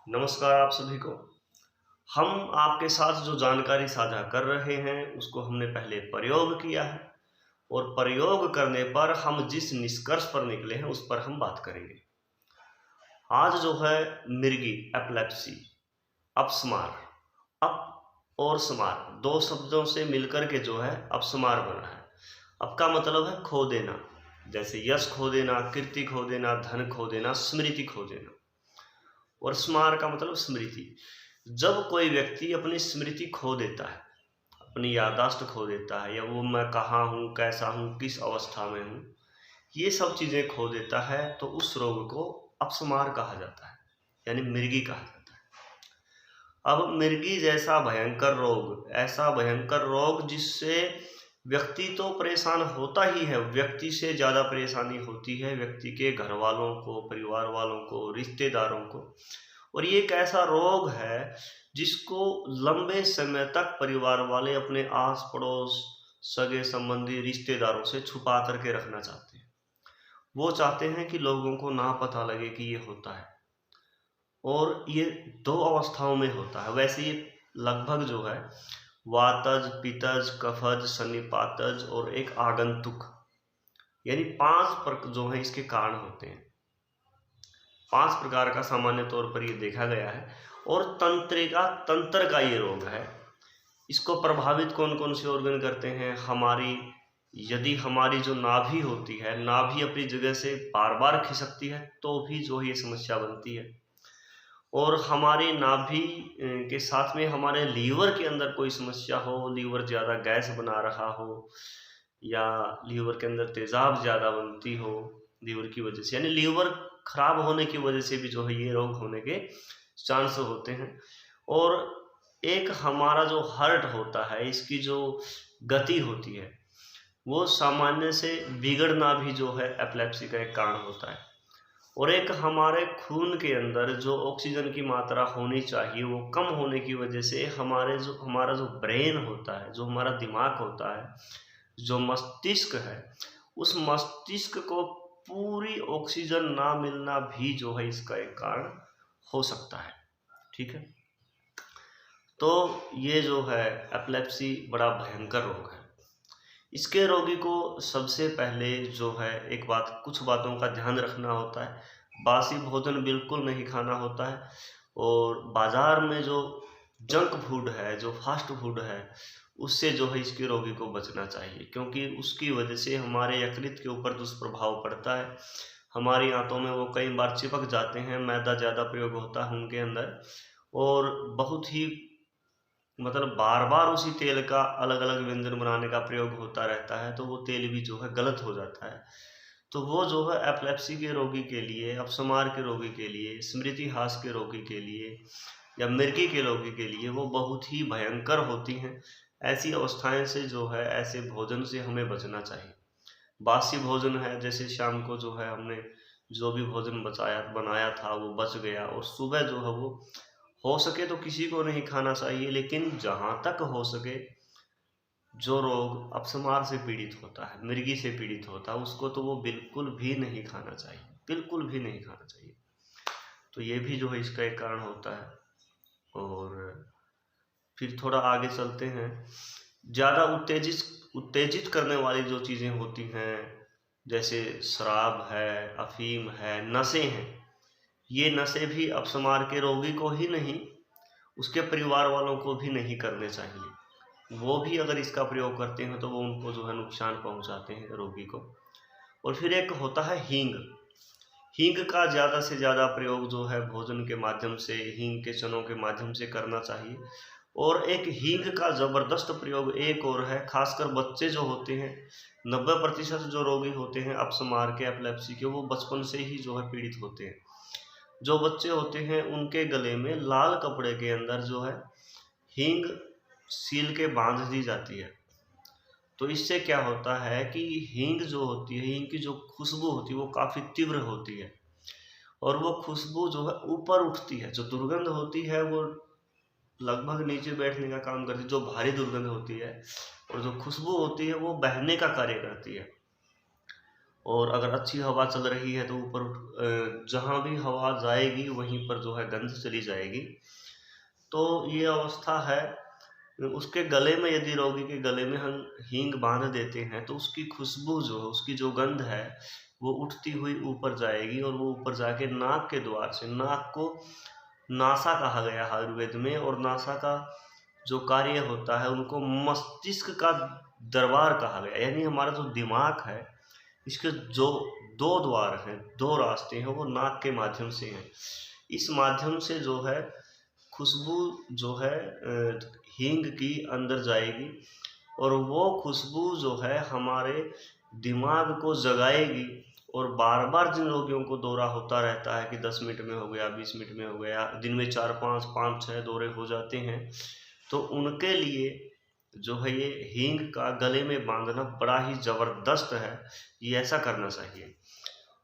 नमस्कार आप सभी को। हम आपके साथ जो जानकारी साझा कर रहे हैं उसको हमने पहले प्रयोग किया है और प्रयोग करने पर हम जिस निष्कर्ष पर निकले हैं उस पर हम बात करेंगे। आज जो है मिर्गी एपिलेप्सी अपस्मार, अप और स्मार दो शब्दों से मिलकर के जो है अपस्मार बना है। अप का मतलब है खो देना, जैसे यश खो देना, कीर्ति खो देना, धन खो देना, स्मृति खो देना। और स्मार का मतलब स्मृति। जब कोई व्यक्ति अपनी स्मृति खो देता है, अपनी याददाश्त खो देता है, या वो मैं कहाँ हूँ, कैसा हूँ, किस अवस्था में हूँ, ये सब चीज़ें खो देता है, तो उस रोग को अपस्मार कहा जाता है, यानी मिर्गी कहा जाता है। अब मिर्गी जैसा भयंकर रोग, ऐसा भयंकर रोग जिससे व्यक्ति तो परेशान होता ही है, व्यक्ति से ज़्यादा परेशानी होती है व्यक्ति के घर वालों को, परिवार वालों को, रिश्तेदारों को। और ये एक ऐसा रोग है जिसको लंबे समय तक परिवार वाले अपने आस पड़ोस, सगे संबंधी, रिश्तेदारों से छुपा करके रखना चाहते हैं। वो चाहते हैं कि लोगों को ना पता लगे कि ये होता है। और ये दो अवस्थाओं में होता है। वैसे ये लगभग जो है वातज, पित्तज, कफज, सन्निपातज और एक आगंतुक, यानी 5 जो है इसके कारण होते हैं। 5 प्रकार का सामान्य तौर पर ये देखा गया है। और तंत्र का ये रोग है। इसको प्रभावित कौन कौन से ऑर्गन करते हैं? यदि हमारी जो नाभि होती है, नाभि अपनी जगह से बार बार खिसकती है तो भी जो ये समस्या बनती है। और हमारी नाभि के साथ में हमारे लीवर के अंदर कोई समस्या हो, लीवर ज़्यादा गैस बना रहा हो, या लीवर के अंदर तेज़ाब ज़्यादा बनती हो लीवर की वजह से, यानी लीवर खराब होने की वजह से भी जो है ये रोग होने के चांस होते हैं। और एक हमारा जो हार्ट होता है, इसकी जो गति होती है, वो सामान्य से बिगड़ना भी जो है एपिलेप्सी का एक कारण होता है। और एक हमारे खून के अंदर जो ऑक्सीजन की मात्रा होनी चाहिए वो कम होने की वजह से हमारा जो ब्रेन होता है, जो हमारा दिमाग होता है, जो मस्तिष्क है, उस मस्तिष्क को पूरी ऑक्सीजन ना मिलना भी जो है इसका एक कारण हो सकता है। ठीक है, तो ये जो है एपिलेप्सी बड़ा भयंकर रोग है। इसके रोगी को सबसे पहले जो है कुछ बातों का ध्यान रखना होता है। बासी भोजन बिल्कुल नहीं खाना होता है। और बाज़ार में जो जंक फूड है, जो फास्ट फूड है, उससे जो है इसके रोगी को बचना चाहिए, क्योंकि उसकी वजह से हमारे यकृत के ऊपर दुष्प्रभाव पड़ता है। हमारी आंतों में वो कई बार चिपक जाते हैं, मैदा ज़्यादा प्रयोग होता है उनके अंदर, और बहुत ही बार बार उसी तेल का अलग अलग व्यंजन बनाने का प्रयोग होता रहता है, तो वो तेल भी जो है गलत हो जाता है। तो वो जो है एपिलेप्सी के रोगी के लिए, अपस्मार के रोगी के लिए, स्मृति हास के रोगी के लिए, या मिर्गी के रोगी के लिए वो बहुत ही भयंकर होती हैं। ऐसी अवस्थाएं से जो है ऐसे भोजन से हमें बचना चाहिए। बासी भोजन है, जैसे शाम को जो है हमने जो भी भोजन बनाया था वो बच गया, और सुबह जो है वो हो सके तो किसी को नहीं खाना चाहिए। लेकिन जहाँ तक हो सके जो रोग अपस्मार से पीड़ित होता है, मिर्गी से पीड़ित होता है, उसको तो वो बिल्कुल भी नहीं खाना चाहिए, बिल्कुल भी नहीं खाना चाहिए। तो ये भी जो है इसका एक कारण होता है। और फिर थोड़ा आगे चलते हैं। ज़्यादा उत्तेजित करने वाली जो चीज़ें होती हैं, जैसे शराब है, अफीम है, नशे हैं, ये नशे भी अपस्मार के रोगी को ही नहीं, उसके परिवार वालों को भी नहीं करने चाहिए। वो भी अगर इसका प्रयोग करते हैं तो वो उनको जो है नुकसान पहुंचाते हैं रोगी को। और फिर एक होता है हींग। हींग का ज़्यादा से ज़्यादा प्रयोग जो है भोजन के माध्यम से, हींग के चनों के माध्यम से करना चाहिए। और एक हींग का ज़बरदस्त प्रयोग एक और है, खासकर बच्चे जो होते हैं, 90% जो रोगी होते हैं अपस्मार के, एपिलेप्सी के, वो बचपन से ही जो है पीड़ित होते हैं। जो बच्चे होते हैं उनके गले में लाल कपड़े के अंदर जो है हींग सील के बांध दी जाती है। तो इससे क्या होता है कि हींग जो होती है, हींग की जो खुशबू होती है वो काफ़ी तीव्र होती है, और वो खुशबू जो है ऊपर उठती है। जो दुर्गंध होती है वो लगभग नीचे बैठने का काम करती है, जो भारी दुर्गंध होती है, और जो खुशबू होती है वो बहने का कार्य करती है। और अगर अच्छी हवा चल रही है तो ऊपर जहाँ भी हवा जाएगी वहीं पर जो है गंध चली जाएगी। तो ये अवस्था है। उसके गले में, यदि रोगी के गले में हम हींग बांध देते हैं तो उसकी खुशबू जो है, उसकी जो गंध है वो उठती हुई ऊपर जाएगी और वो ऊपर जाके नाक के द्वार से, नाक को नासा कहा गया है आयुर्वेद में, और नासा का जो कार्य होता है उनको मस्तिष्क का दरबार कहा गया। यानी हमारा जो दिमाग है इसके जो दो द्वार हैं, दो रास्ते हैं, वो नाक के माध्यम से हैं। इस माध्यम से जो है खुशबू जो है हींग की अंदर जाएगी और वो खुशबू जो है हमारे दिमाग को जगाएगी। और बार बार जिन रोगियों को दौरा होता रहता है कि 10 मिनट में हो गया, 20 मिनट में हो गया, दिन में 4-5, 5-6 दौरे हो जाते हैं, तो उनके लिए जो है ये हींग का गले में बांधना बड़ा ही ज़बरदस्त है। ये ऐसा करना चाहिए।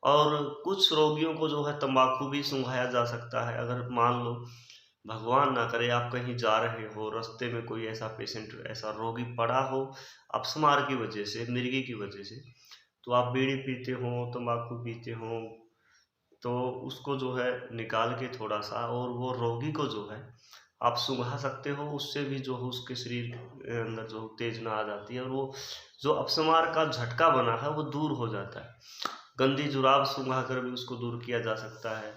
और कुछ रोगियों को जो है तंबाकू भी सूंघाया जा सकता है। अगर मान लो भगवान ना करे आप कहीं जा रहे हो, रास्ते में कोई ऐसा पेशेंट, ऐसा रोगी पड़ा हो अपस्मार की वजह से, मिर्गी की वजह से, तो आप बीड़ी पीते हो, तंबाकू पीते हो, तो उसको जो है निकाल के थोड़ा सा, और वो रोगी को जो है आप सूंघा सकते हो। उससे भी जो है उसके शरीर के अंदर जो उत्तेजना आ जाती है और वो जो अपस्मार का झटका बना है वो दूर हो जाता है। गंदी जुराब सूंघा कर भी उसको दूर किया जा सकता है।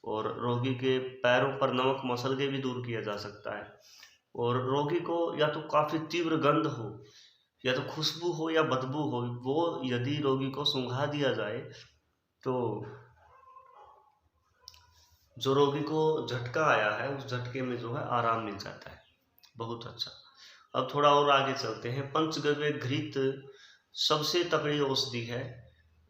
और रोगी के पैरों पर नमक मसल के भी दूर किया जा सकता है। और रोगी को या तो काफ़ी तीव्र गंध हो, या तो खुशबू हो या बदबू हो, वो यदि रोगी को सूंघा दिया जाए तो जो रोगी को झटका आया है उस झटके में जो है आराम मिल जाता है। बहुत अच्छा। अब थोड़ा और आगे चलते हैं। पंचगव्य घृत सबसे तगड़ी औषधि है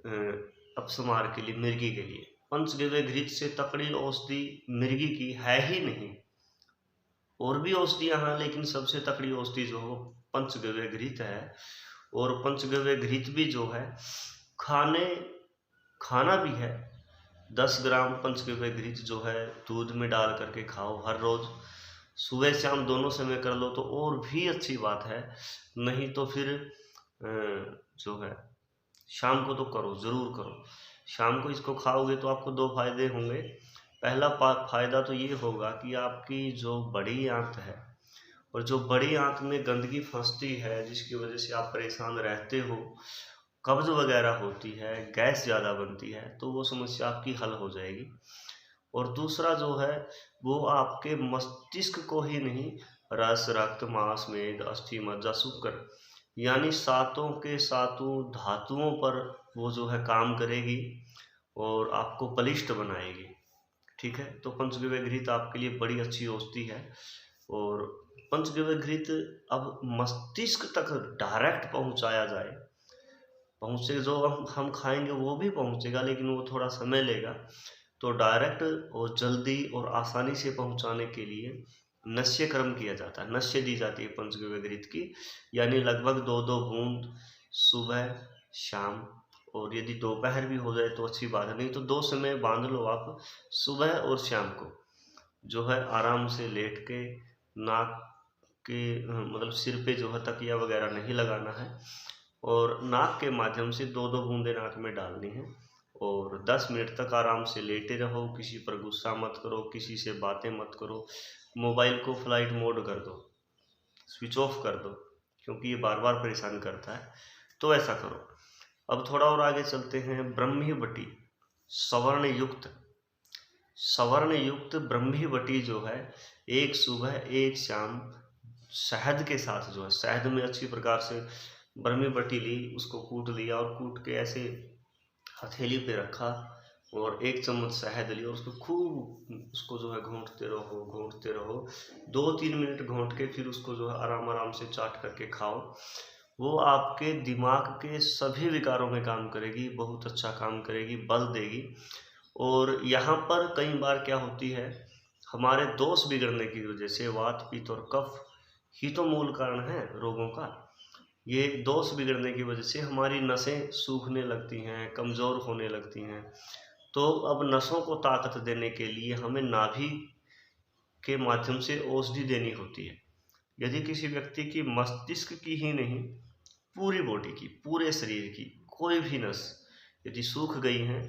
अपस्मार के लिए, मिर्गी के लिए। पंचगव्य घृत से तगड़ी औषधि मिर्गी की है ही नहीं। और भी औषधियाँ हैं लेकिन सबसे तगड़ी औषधि जो है पंचगव्य घृत है। और पंचगव्य घृत भी जो है खाना भी है। 10 ग्राम पंचगव्य घृत जो है दूध में डाल करके खाओ हर रोज़, सुबह शाम दोनों समय कर लो तो और भी अच्छी बात है। नहीं तो फिर जो है शाम को तो करो, ज़रूर करो। शाम को इसको खाओगे तो आपको 2 फ़ायदे होंगे। पहला फ़ायदा तो ये होगा कि आपकी जो बड़ी आंत है, और जो बड़ी आंत में गंदगी फंसती है जिसकी वजह से आप परेशान रहते हो, कब्ज़ वगैरह होती है, गैस ज़्यादा बनती है, तो वो समस्या आपकी हल हो जाएगी। और दूसरा जो है वो आपके मस्तिष्क को ही नहीं, रस, रक्त, मांस, मेद, अस्थि, मज्जा, शुक्र, यानी सातों के सातों धातुओं पर वो जो है काम करेगी और आपको बलिष्ठ बनाएगी। ठीक है, तो पंचगव्य घृत आपके लिए बड़ी अच्छी औषधि है। और पंचगव्य घृत अब मस्तिष्क तक डायरेक्ट पहुंचाया जाए, पहुँचे जो हम खाएंगे वो भी पहुँचेगा लेकिन वो थोड़ा समय लेगा। तो डायरेक्ट और जल्दी और आसानी से पहुँचाने के लिए नस्य कर्म किया जाता है, नस्य दी जाती है पंचगव्य घृत की। यानी लगभग 2-2 बूंद सुबह शाम, और यदि दोपहर भी हो जाए तो अच्छी बात है, नहीं तो 2 समय बांध लो आप, सुबह और शाम को जो है आराम से लेट के, नाक के मतलब सिर पे जो है तकिया वगैरह नहीं लगाना है, और नाक के माध्यम से 2-2 बूंदें नाक में डालनी है। और 10 मिनट तक आराम से लेटे रहो, किसी पर गुस्सा मत करो, किसी से बातें मत करो, मोबाइल को फ्लाइट मोड कर दो, स्विच ऑफ कर दो, क्योंकि ये बार बार परेशान करता है। तो ऐसा करो। अब थोड़ा और आगे चलते हैं। ब्रह्मी बटी सवर्ण युक्त ब्रह्मी बटी जो है, एक सुबह एक शाम शहद के साथ, जो है शहद में अच्छी प्रकार से ब्रह्मी बटी ली, उसको कूट लिया और कूट के ऐसे हथेली पे रखा और 1 चम्मच शहद लिया और उसको खूब उसको जो है घोंटते रहो 2-3 मिनट घोंट के, फिर उसको जो है आराम आराम से चाट करके खाओ। वो आपके दिमाग के सभी विकारों में काम करेगी, बहुत अच्छा काम करेगी, बल देगी। और यहाँ पर कई बार क्या होती है, हमारे दोष बिगड़ने की वजह से, वात, पित्त और कफ ही तो मूल कारण है रोगों का। ये दोष बिगड़ने की वजह से हमारी नसें सूखने लगती हैं, कमज़ोर होने लगती हैं। तो अब नसों को ताकत देने के लिए हमें नाभि के माध्यम से औषधि देनी होती है। यदि किसी व्यक्ति की मस्तिष्क की ही नहीं, पूरी बॉडी की, पूरे शरीर की कोई भी नस यदि सूख गई हैं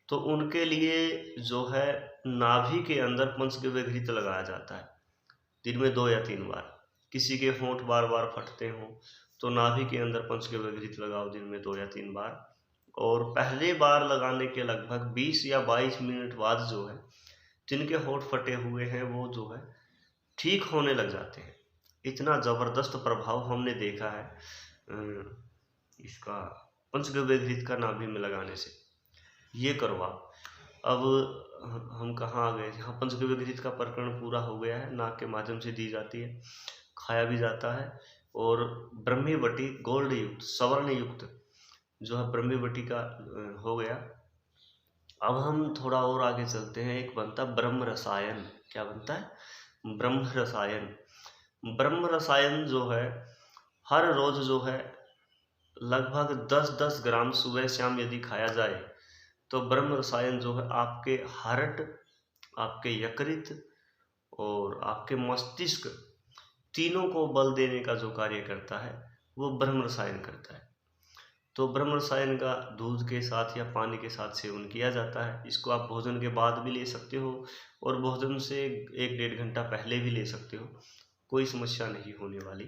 तो उनके लिए जो है नाभि के अंदर पंचगव्य घृत लगाया जाता है दिन में 2 या 3 बार। किसी के होंठ बार बार फटते हों तो नाभि के अंदर पंचगव्य घृत लगाओ दिन में 2 या 3 बार, और पहले बार लगाने के लगभग 20 या 22 मिनट बाद जो है जिनके होंठ फटे हुए हैं वो जो है ठीक होने लग जाते हैं। इतना ज़बरदस्त प्रभाव हमने देखा है इसका पंचगव्य घृत का नाभि में लगाने से। ये करो आप। अब हम कहाँ आ गए थे? हाँ, पंचगव्य घृत का प्रकरण पूरा हो गया है। नाक के माध्यम से दी जाती है, खाया भी जाता है, और ब्रह्मीवटी गोल्ड युक्त सवर्ण युक्त जो है ब्रह्मीवटी का हो गया। अब हम थोड़ा और आगे चलते हैं। एक बनता है ब्रह्म रसायन। क्या बनता है? ब्रह्म रसायन। ब्रह्म रसायन जो है हर रोज जो है लगभग 10-10 ग्राम सुबह शाम यदि खाया जाए तो ब्रह्म रसायन जो है आपके हार्ट, आपके यकृत और आपके मस्तिष्क तीनों को बल देने का जो कार्य करता है वो ब्रह्म रसायन करता है। तो ब्रह्म रसायन का दूध के साथ या पानी के साथ सेवन किया जाता है। इसको आप भोजन के बाद भी ले सकते हो और भोजन से 1-1.5 घंटा पहले भी ले सकते हो, कोई समस्या नहीं होने वाली।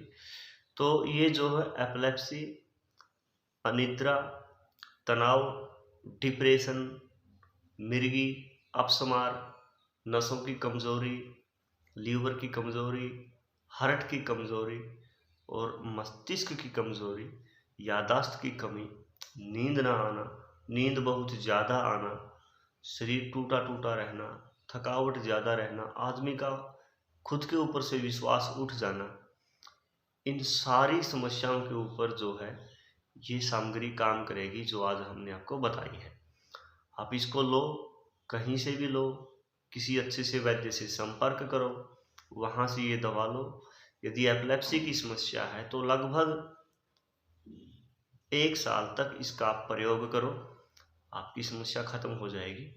तो ये जो है एपिलेप्सी, अनिद्रा, तनाव, डिप्रेशन, मिर्गी, अपस्मार, नसों की कमज़ोरी, लीवर की कमज़ोरी, हार्ट की कमज़ोरी और मस्तिष्क की कमज़ोरी, याददाश्त की कमी, नींद ना आना, नींद बहुत ज़्यादा आना, शरीर टूटा टूटा रहना, थकावट ज़्यादा रहना, आदमी का खुद के ऊपर से विश्वास उठ जाना, इन सारी समस्याओं के ऊपर जो है ये सामग्री काम करेगी जो आज हमने आपको बताई है। आप इसको लो, कहीं से भी लो, किसी अच्छे से वैद्य से संपर्क करो, वहाँ से ये दवा लो। यदि एपिलेप्सी की समस्या है तो लगभग 1 साल तक इसका आप प्रयोग करो, आपकी समस्या खत्म हो जाएगी।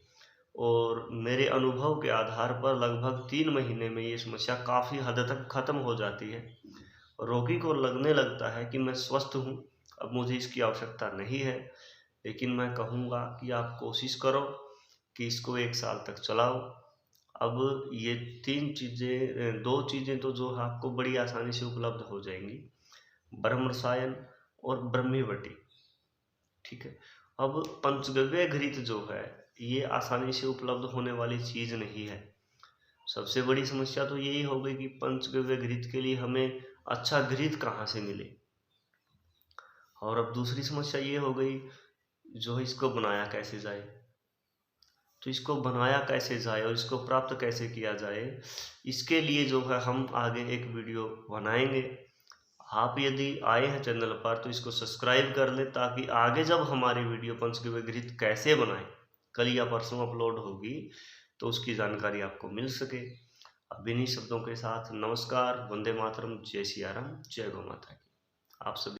और मेरे अनुभव के आधार पर लगभग 3 महीने में ये समस्या काफ़ी हद तक खत्म हो जाती है। रोगी को लगने लगता है कि मैं स्वस्थ हूँ, अब मुझे इसकी आवश्यकता नहीं है। लेकिन मैं कहूँगा कि आप कोशिश करो कि इसको 1 साल तक चलाओ। अब ये 2 चीज़ें तो जो है आपको बड़ी आसानी से उपलब्ध हो जाएंगी, ब्रह्म रसायन और ब्रह्मीवटी, ठीक है। अब पंचगव्य घृत जो है ये आसानी से उपलब्ध होने वाली चीज़ नहीं है। सबसे बड़ी समस्या तो यही हो गई कि पंचगव्य घृत के लिए हमें अच्छा घृत कहाँ से मिले। और अब दूसरी समस्या ये हो गई जो है इसको बनाया कैसे जाए। तो इसको बनाया कैसे जाए और इसको प्राप्त कैसे किया जाए, इसके लिए जो है हम आगे एक वीडियो बनाएंगे। आप यदि आए हैं चैनल पर तो इसको सब्सक्राइब कर लें ताकि आगे जब हमारी वीडियो पंचगव्य घृत कैसे बनाएं कल या परसों अपलोड होगी तो उसकी जानकारी आपको मिल सके। अब इन्हीं शब्दों के साथ नमस्कार, वंदे मातरम, जय सिया राम, जय गौ माता की। आप सभी